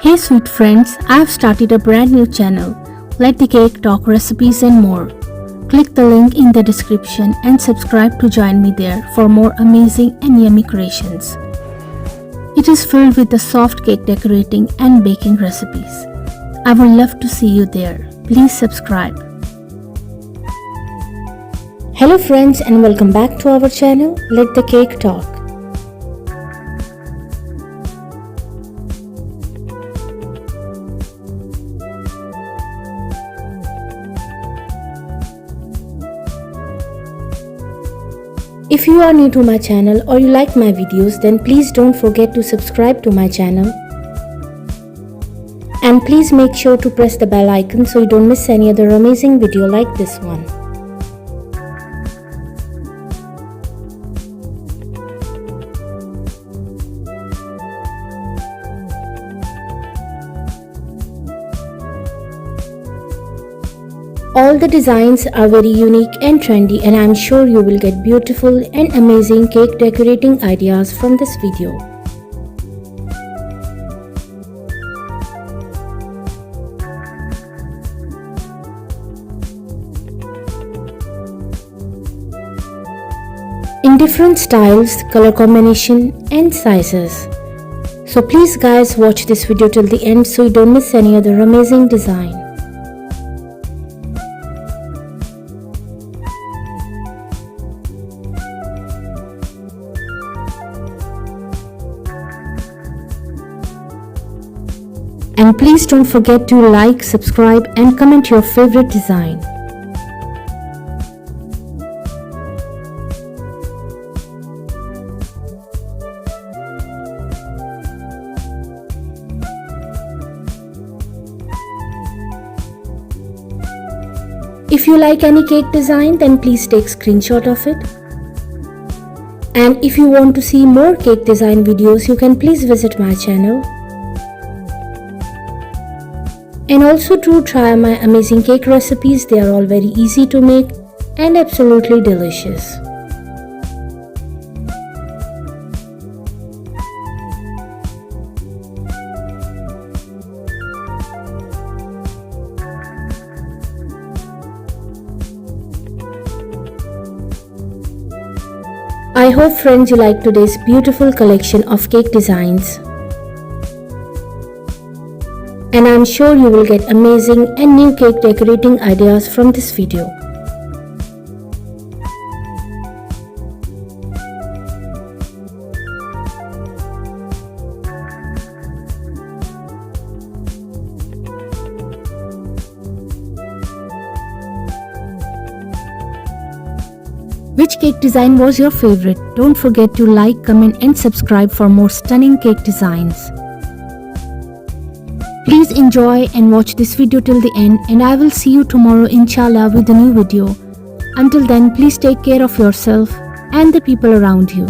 Hey sweet friends, I have started a brand new channel. Let the cake talk recipes and more. Click the link in the description and subscribe to join me there for more amazing and yummy creations. It is filled with the soft cake decorating and baking recipes. I would love to see you there. Please subscribe. Hello friends and welcome back to our channel Let the Cake Talk. If you are new to my channel or you like my videos, then please don't forget to subscribe to my channel. And please make sure to press the bell icon so you don't miss any other amazing video like this one. All the designs are very unique and trendy, and I'm sure you will get beautiful and amazing cake decorating ideas from this video. In different styles, color combination and sizes. So please guys, watch this video till the end so you don't miss any other amazing design. And please don't forget to like, subscribe and comment your favorite design. If you like any cake design, then please take screenshot of it. And if you want to see more cake design videos, you can please visit my channel. And also do try my amazing cake recipes. They are all very easy to make and absolutely delicious. I hope friends you like today's beautiful collection of cake designs. And I'm sure you will get amazing and new cake decorating ideas from this video. Which cake design was your favorite? Don't forget to like, comment and subscribe for more stunning cake designs. Please enjoy and watch this video till the end, and I will see you tomorrow inshallah with a new video. Until then, please take care of yourself and the people around you.